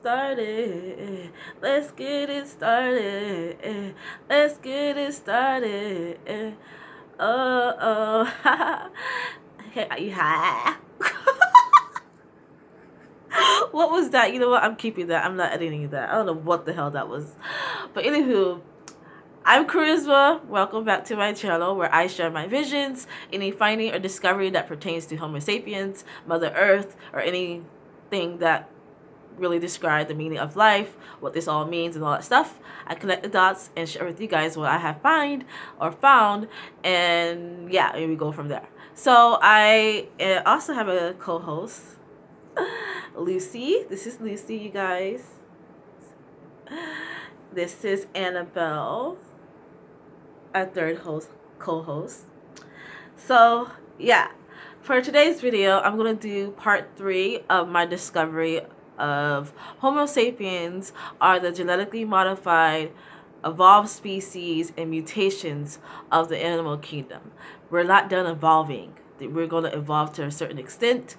started. Let's get it started. Let's get it started. Oh, oh. Yeah. What was that? You know what? I'm keeping that. I'm not editing that. I don't know what the hell that was. But anywho, I'm Charisma. Welcome back to my channel where I share my visions, any finding or discovery that pertains to Homo sapiens, Mother Earth, or anything that really describe the meaning of life, what this all means, and all that stuff. I connect the dots and share with you guys what I have found, and yeah, and we go from there. So I also have a co-host, Lucy. This is Lucy, you guys. This is Annabelle, our third co-host. So yeah, for today's video, I'm gonna do part 3 of my discovery of Homo sapiens are the genetically modified evolved species and mutations of the animal kingdom. We're not done evolving. We're going to evolve to a certain extent,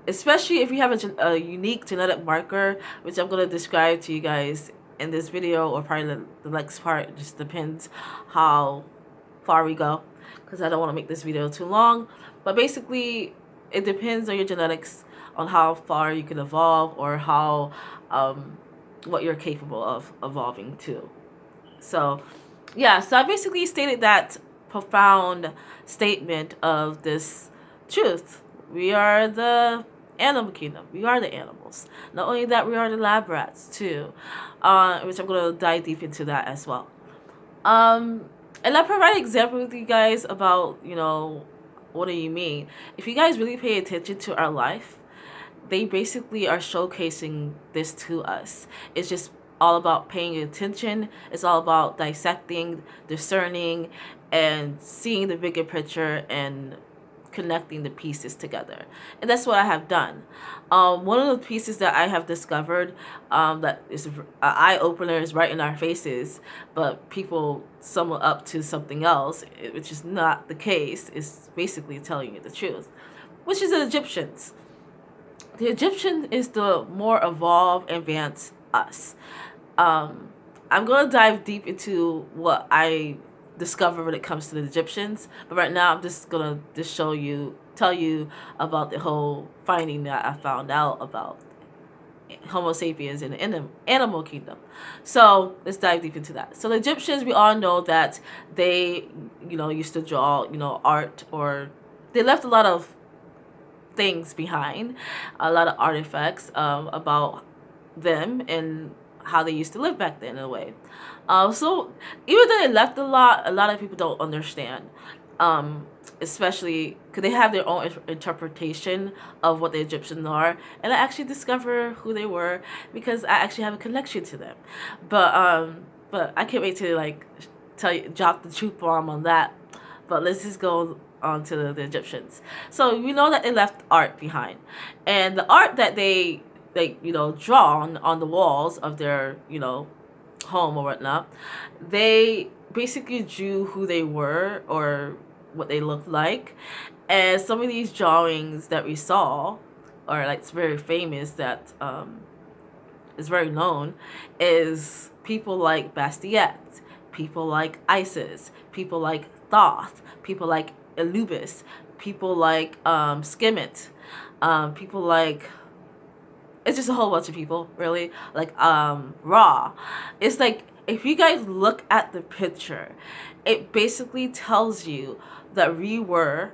especially if you have a unique genetic marker, which I'm going to describe to you guys in this video, or probably the next part. It just depends how far we go, because I don't want to make this video too long. But basically, it depends on your genetics, on how far you can evolve, or how what you're capable of evolving to. So yeah, so I basically stated that profound statement of this truth. We are the animal kingdom. We are the animals. Not only that, we are the lab rats too, which I'm going to dive deep into that as well. And I provide an example with you guys about, what do you mean? If you guys really pay attention to our life, they basically are showcasing this to us. It's just all about paying attention. It's all about dissecting, discerning, and seeing the bigger picture and connecting the pieces together. And that's what I have done. One of the pieces that I have discovered that is an eye-opener is right in our faces, but people sum it up to something else, which is not the case. It's basically telling you the truth, which is the Egyptians. The Egyptian is the more evolved, advanced us. I'm going to dive deep into what I discovered when it comes to the Egyptians, but right now I'm just going to tell you about the whole finding that I found out about Homo sapiens in the animal kingdom. So let's dive deep into that. So the Egyptians, we all know that they, used to draw, art, or they left a lot of things behind, a lot of artifacts about them and how they used to live back then in a way. So even though they left a lot of people don't understand, especially because they have their own interpretation of what the Egyptians are, and I actually discover who they were because I actually have a connection to them. But I can't wait to drop the truth bomb on that. But let's just go on to the Egyptians. So we know that they left art behind, and the art that they draw on the walls of their home or whatnot, they basically drew who they were or what they looked like. And some of these drawings that we saw, or it's very famous, that is very known, is people like Basquiat, people like Isis, people like Thoth, people like Elubis, people like Skimmit, people like, it's just a whole bunch of people, really, like Ra. It's like, if you guys look at the picture, it basically tells you that we were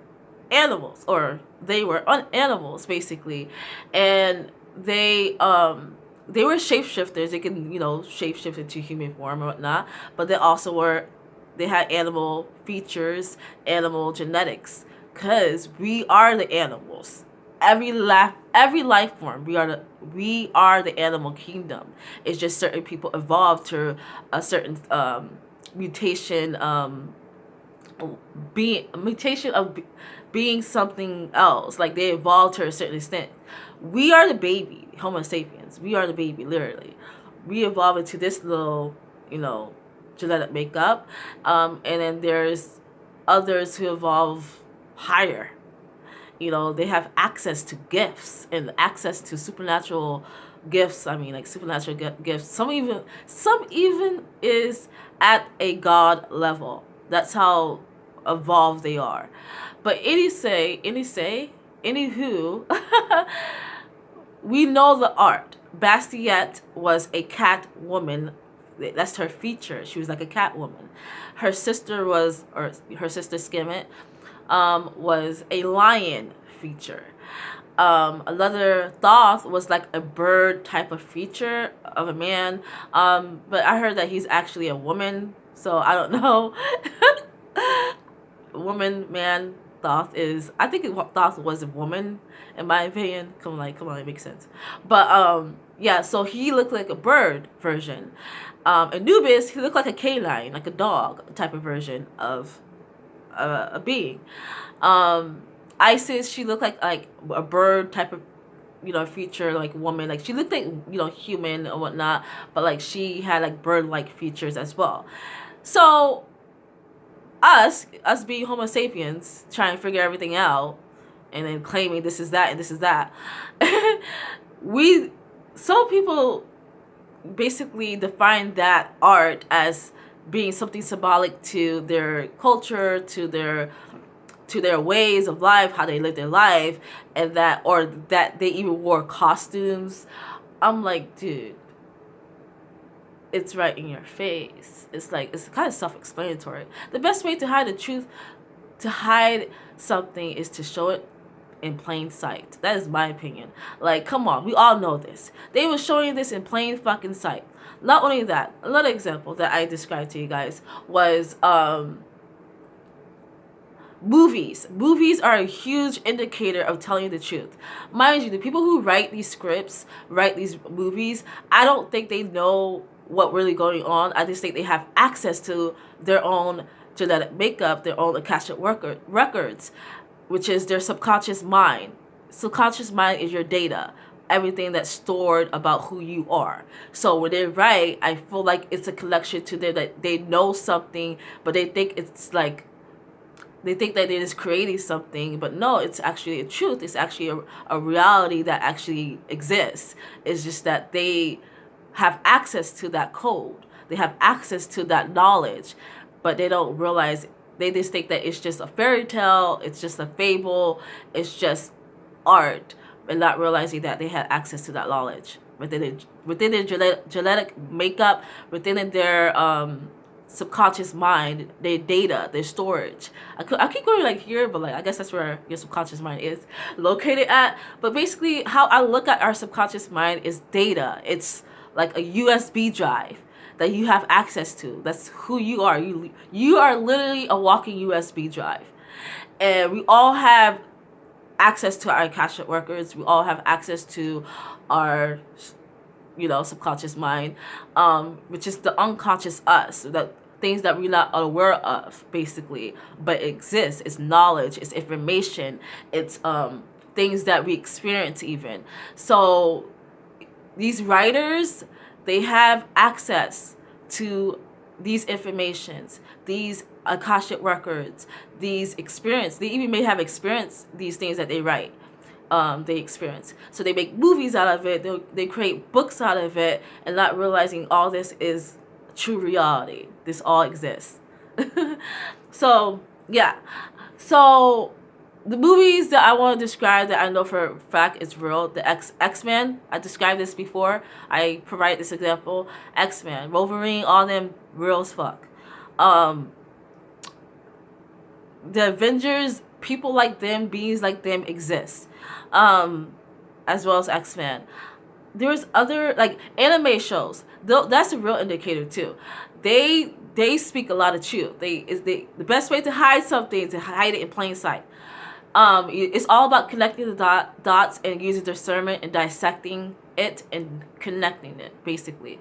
animals, or they were animals basically, and they were shapeshifters. They can shapeshift into human form or whatnot, but they had animal features, animal genetics, because we are the animals. Every life form, we are the animal kingdom. It's just certain people evolved to a certain mutation being something else. Like, they evolved to a certain extent. We are the baby, Homo sapiens. We are the baby, literally. We evolved into this little, genetic makeup. And then there's others who evolve higher. They have access to gifts and access to supernatural gifts. I mean, like supernatural gifts. Some even is at a god level. That's how evolved they are. But anywho, we know the art. Bastiette was a cat woman. That's her feature. She was like a cat woman. Her sister Skimmet, was a lion feature. Another Thoth was like a bird type of feature of a man. But I heard that he's actually a woman, so I don't know. Woman, man, Thoth is. I think Thoth was a woman, in my opinion. Come on, it makes sense. But yeah. So he looked like a bird version. Anubis, he looked like a canine, like a dog type of version of a being. Isis, she looked like a bird type of feature, like woman. Like she looked like human or whatnot, but like she had like bird-like features as well. So us being Homo sapiens, trying to figure everything out, and then claiming this is that and this is that. Some people basically define that art as being something symbolic to their culture, to their ways of life, how they live their life, and that they even wore costumes. I'm like, dude, it's right in your face. It's like, it's kind of self-explanatory. The best way to hide the truth, to hide something, is to show it in plain sight. That is my opinion. Like, come on, we all know this. They were showing this in plain fucking sight. Not only that, another example that I described to you guys was movies. Movies are a huge indicator of telling you the truth. Mind you, the people who write these scripts, write these movies, I don't think they know what really going on. I just think they have access to their own genetic makeup, their own Akashic records, which is their subconscious mind. Subconscious mind is your data, everything that's stored about who you are. So when they write, I feel like it's a collection to them that they know something, but they think it's like, they think that they're just creating something, but no, it's actually a truth. It's actually a reality that actually exists. It's just that they have access to that code. They have access to that knowledge, but they don't realize. They just think that it's just a fairy tale, it's just a fable, it's just art, and not realizing that they had access to that knowledge within their genetic makeup, within their subconscious mind, their data, their storage. I keep going like here, but like I guess that's where your subconscious mind is located at. But basically, how I look at our subconscious mind is data. It's like a USB drive that you have access to. That's who you are. You are literally a walking USB drive. And we all have access to our Akashic records. We all have access to our subconscious mind, which is the unconscious us, the things that we're not aware of, basically, but it exists. It's knowledge, it's information, it's things that we experience even. So these writers, they have access to these informations, these Akashic records, these experience. They even may have experienced these things that they write. They experience. So they make movies out of it. They create books out of it, and not realizing all this is true reality. This all exists. So yeah. So the movies that I want to describe that I know for a fact is real, the X-Men. I described this before. I provide this example. X-Men, Wolverine, all them real as fuck. The Avengers, people like them, beings like them exist. As well as X-Men. There's other like anime shows. That's a real indicator too. They speak a lot of truth. The best way to hide something is to hide it in plain sight. It's all about connecting the dots and using discernment and dissecting it and connecting it, basically,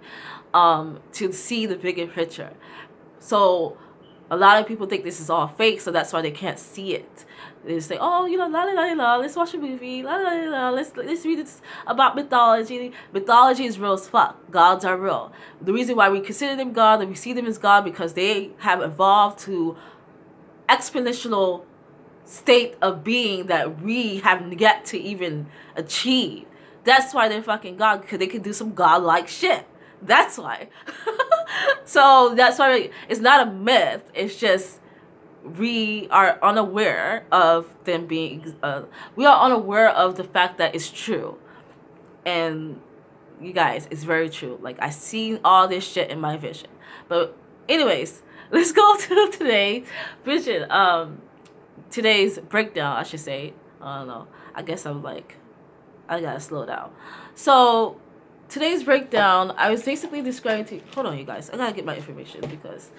to see the bigger picture. So a lot of people think this is all fake, so that's why they can't see it. They say, oh, la la la la, let's watch a movie, la la la la, let's read this about mythology. Mythology is real as fuck. Gods are real. The reason why we consider them God and we see them as God, because they have evolved to exponential state of being that we have yet to even achieve. That's why they're fucking God, because they can do some godlike shit. That's why. So that's why it's not a myth. It's just we are unaware of them being. We are unaware of the fact that it's true, and you guys, it's very true. Like, I seen all this shit in my vision. But anyways, let's go to today's vision. Today's breakdown, I should say. I don't know. I guess I'm like, I gotta slow down. So today's breakdown, I was basically describing to, hold on you guys, I gotta get my information because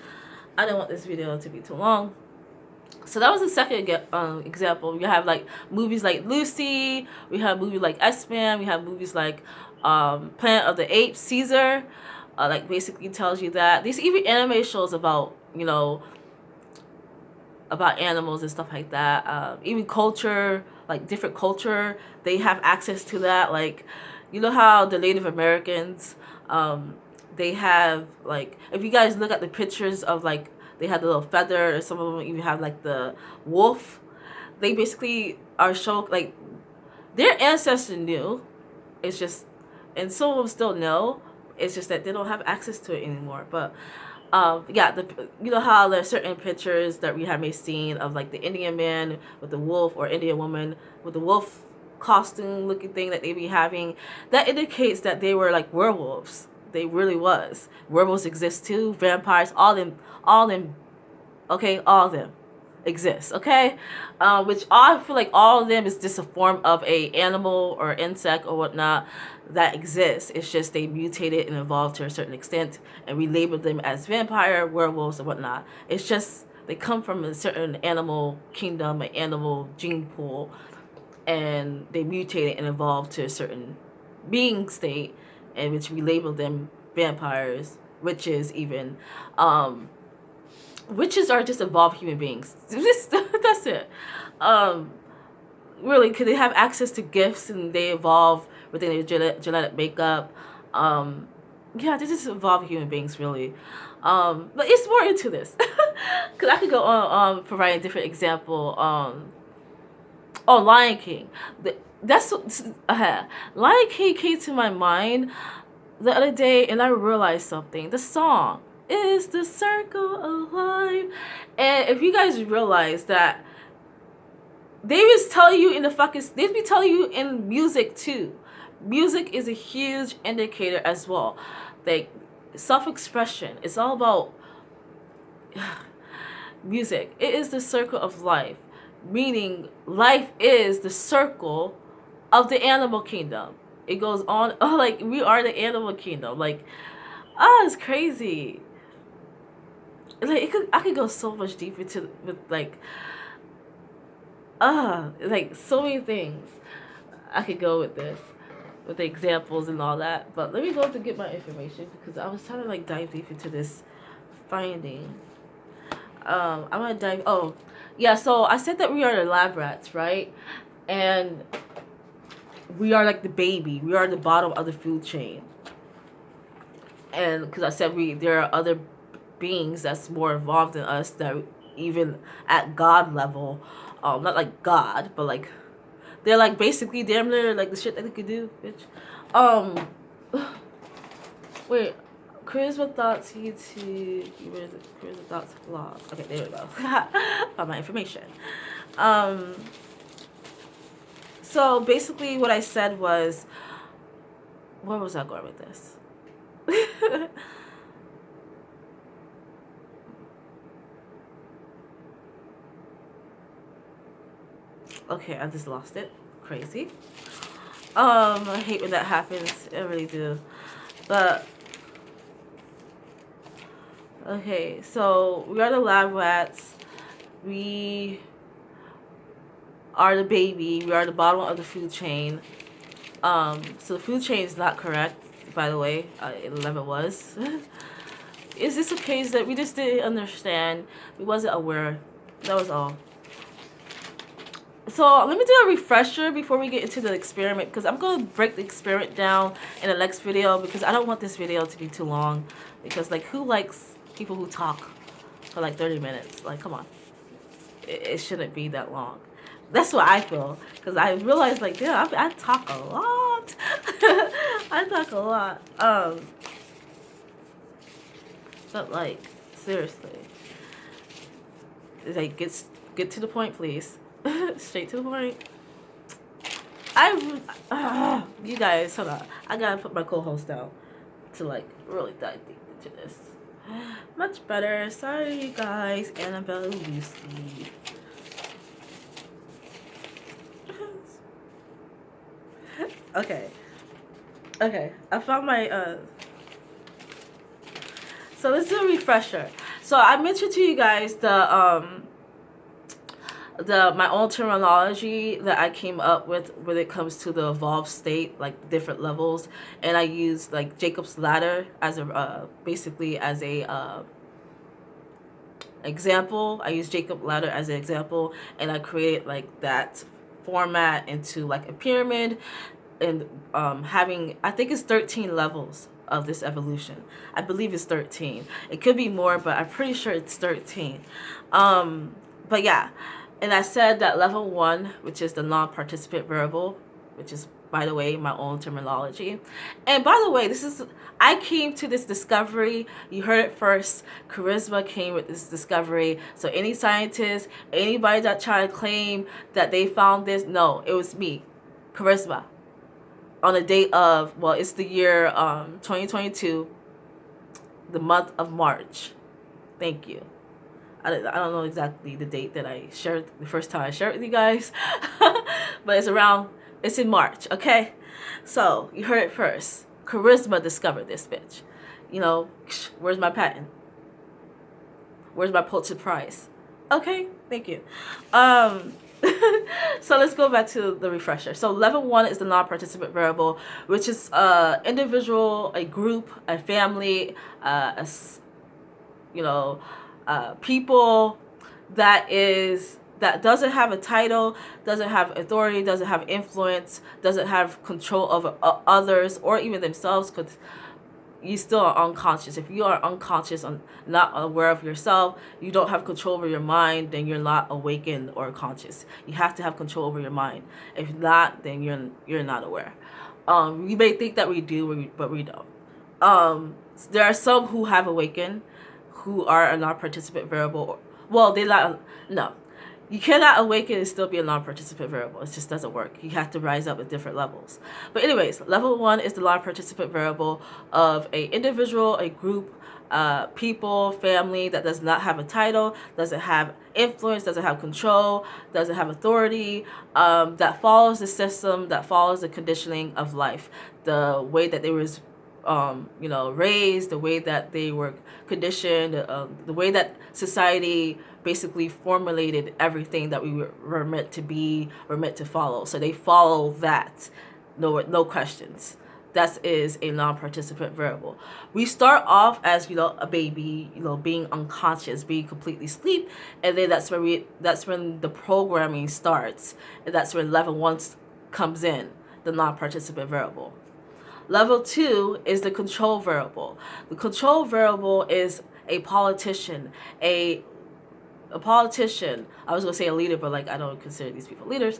I don't want this video to be too long. So that was the second example. We have like movies like Lucy, we have movies like S-Man, we have movies like Planet of the Apes, Caesar, like basically tells you that. These even anime shows about, you know, about animals and stuff like that. Even culture, like different culture, they have access to that. Like, you know how the Native Americans, they have like, if you guys look at the pictures of like, they had the little feather, or some of them even have like the wolf. They basically are shown like their ancestors knew. It's just, and some of them still know. It's just that they don't have access to it anymore. But yeah, you know how there's certain pictures that we have may seen of like the Indian man with the wolf, or Indian woman with the wolf costume looking thing that they be having. That indicates that they were like werewolves. They really was. Werewolves exist too. Vampires, all them, okay, all of them exist, okay? Which I feel like all of them is just a form of a animal or insect or whatnot that exists. It's just they mutated and evolved to a certain extent, and we labeled them as vampire, werewolves, and whatnot. It's just they come from a certain animal kingdom, an animal gene pool, and they mutated and evolved to a certain being state, in which we label them vampires, witches even. Witches are just evolved human beings. That's it. Really, because they have access to gifts and they evolve within their genetic makeup. Yeah, they're just evolved human beings, really. But it's more into this. Because I could go on providing a different example. Oh, Lion King. That's Lion King came to my mind the other day, and I realized something. The song is the circle of life. And if you guys realize that they was telling you in the fucking, they be telling you in music too. Music is a huge indicator as well. Like self-expression. It's all about music. It is the circle of life. Meaning life is the circle of the animal kingdom. It goes on, oh, like we are the animal kingdom. Like, it's crazy. Like I could go so much deeper to with like so many things I could go with this, with the examples and all that. But let me go to get my information because I was trying to like dive deep into this finding. I'm gonna dive. Oh, yeah. So I said that we are the lab rats, right? And we are like the baby. We are the bottom of the food chain. And because I said there are other beings that's more involved than us, that even at God level, not like God, but like they're like basically damn near like the shit that they could do, bitch. Wait, charisma thoughts YouTube. Where is it? Charisma thoughts blog. Okay, there we go. Found my information. So basically, what I said was, where was I going with this? Okay, I just lost it. Crazy. I hate when that happens. I really do. But okay, so we are the lab rats. We are the baby. We are the bottom of the food chain. So the food chain is not correct, by the way. 11 was. Is this a case that we just didn't understand? We wasn't aware. That was all. So let me do a refresher before we get into the experiment, because I'm going to break the experiment down in the next video, because I don't want this video to be too long. Because like, who likes people who talk for like 30 minutes? Like, come on. It shouldn't be that long. That's what I feel, because I realized like, yeah, I talk a lot. I talk a lot. But like, seriously, like, get to the point, please. Straight to the point. You guys, hold on. I gotta put my co-host down to like really dive deep into this. Much better. Sorry, you guys. Annabelle, Lucy. Okay. Okay. I found my So let's do a refresher. So I mentioned to you guys my own terminology that I came up with when it comes to the evolved state, like different levels, and I used like Jacob's ladder as a basically as a example. I used Jacob ladder as an example, and I created like that format into like a pyramid, and having, I think it's 13 levels of this evolution. I believe it's 13. It could be more, but I'm pretty sure it's 13. But yeah, and I said that level 1, which is the non-participant variable, which is, by the way, my own terminology. And by the way, I came to this discovery. You heard it first. Charisma came with this discovery. So any scientist, anybody that tried to claim that they found this, no, it was me, Charisma. On the date of, well, it's the year 2022, the month of March. Thank you. I don't know exactly the date that I shared, the first time I shared with you guys, but it's in March, okay? So, you heard it first. Charisma discovered this bitch. You know, where's my patent? Where's my Pulitzer Prize? Okay, thank you. So let's go back to the refresher. So level 1 is the non-participant variable, which is individual, a group, a family, people that doesn't have a title, doesn't have authority, doesn't have influence, doesn't have control over others or even themselves, because you still are unconscious. If you are unconscious, not aware of yourself, you don't have control over your mind, then you're not awakened or conscious. You have to have control over your mind. If not, then you're not aware. We may think that we do, but we don't. There are some who have awakened, who are a non-participant variable. Well, no. You cannot awaken and still be a non-participant variable. It just doesn't work. You have to rise up at different levels. But anyways, level 1 is the non-participant variable of a individual, a group, people, family that does not have a title, doesn't have influence, doesn't have control, doesn't have authority, that follows the system, that follows the conditioning of life, the way that they was raised, the way that they were conditioned, the way that society basically formulated everything that we were meant to be, or meant to follow. So they follow that, no questions. That is a non-participant variable. We start off as a baby, being unconscious, being completely asleep, and then that's when the programming starts, and that's when level 1 comes in, the non-participant variable. Level 2 is the control variable. The control variable is a politician, a politician. I was going to say a leader, but I don't consider these people leaders.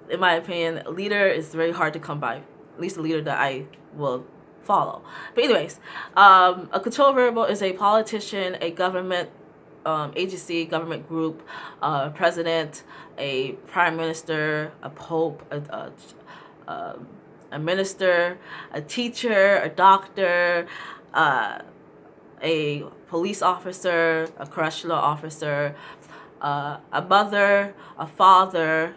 In my opinion, a leader is very hard to come by, at least a leader that I will follow. But anyways, a control variable is a politician, a government agency, government group, president, a prime minister, a pope, a minister, a teacher, a doctor, a police officer, a correctional officer, a mother, a father,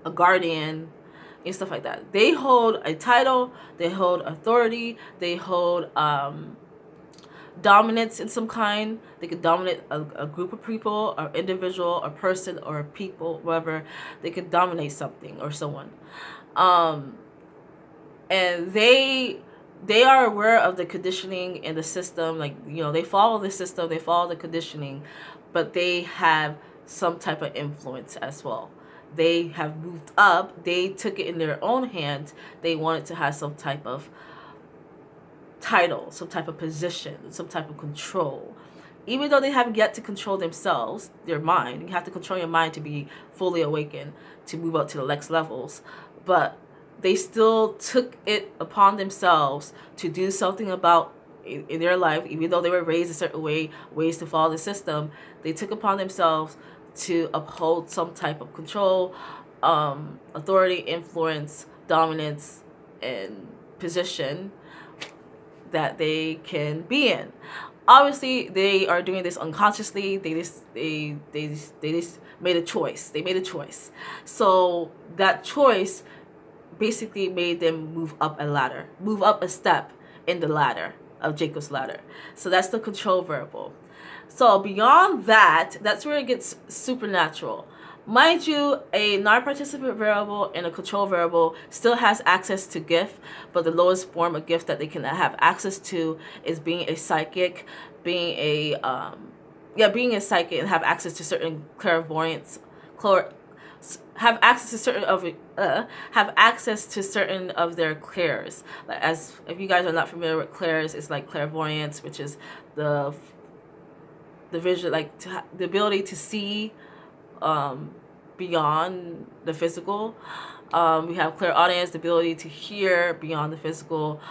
a guardian, and stuff like that. They hold a title, they hold authority, they hold dominance in some kind. They could dominate a group of people, or individual, a person, or a people, whatever. They could dominate something or someone. And they are aware of the conditioning in the system. They follow the system, they follow the conditioning, but they have some type of influence as well. They have moved up, they took it in their own hands. They wanted to have some type of title, some type of position, some type of control. Even though they haven't yet to control themselves, their mind. You have to control your mind to be fully awakened, to move up to the next levels. But they still took it upon themselves to do something about in their life, even though they were raised a certain way, ways to follow the system. They took upon themselves to uphold some type of control, authority, influence, dominance, and position that they can be in. Obviously, they are doing this unconsciously. They just made a choice. They made a choice. So that choice basically made them move up a ladder, move up a step in the ladder of Jacob's ladder. So that's the control variable. So beyond that, that's where it gets supernatural. Mind you, a non-participant variable and a control variable still has access to gift, but the lowest form of gift that they can have access to is being a psychic, being a psychic, and have access to certain clairvoyance, have access to certain of their clairs. Like, as if you guys are not familiar with clairs, it's like clairvoyance, which is the vision, like the ability to see beyond the physical. We have clairaudience, the ability to hear beyond the physical.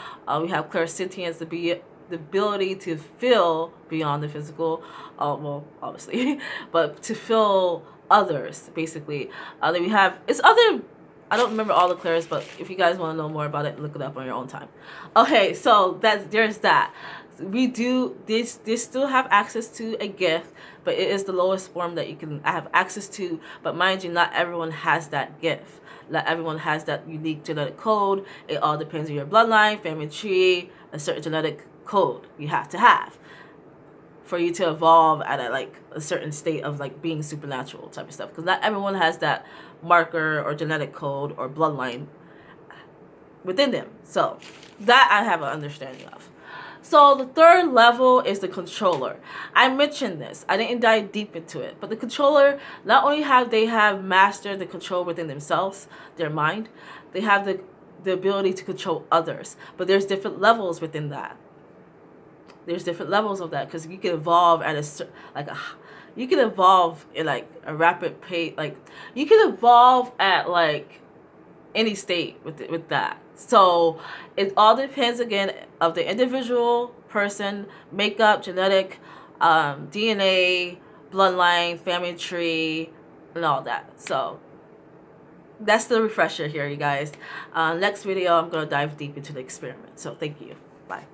We have clairsentience, the ability to feel beyond the physical. Well, obviously, but to feel others, basically. Then we have, it's other, I don't remember all the clairs, but if you guys want to know more about it, look it up on your own time. Okay, so there's that. We do this still have access to a gift, but it is the lowest form that you can have access to. But mind you, not everyone has that gift. Not everyone has that unique genetic code. It all depends on your bloodline, family tree, a certain genetic code you have to have for you to evolve at a certain state of like being supernatural type of stuff. Because not everyone has that marker or genetic code or bloodline within them. So that I have an understanding of. So the third level is the controller. I mentioned this. I didn't dive deep into it. But the controller, not only have they mastered the control within themselves, their mind, they have the ability to control others. But there's different levels within that. There's different levels of that, because you can evolve at you can evolve in like a rapid pace. Like you can evolve at like any state with that. So it all depends again of the individual person, makeup, genetic, DNA, bloodline, family tree, and all that. So that's the refresher here, you guys. Next video, I'm going to dive deep into the experiment. So thank you. Bye.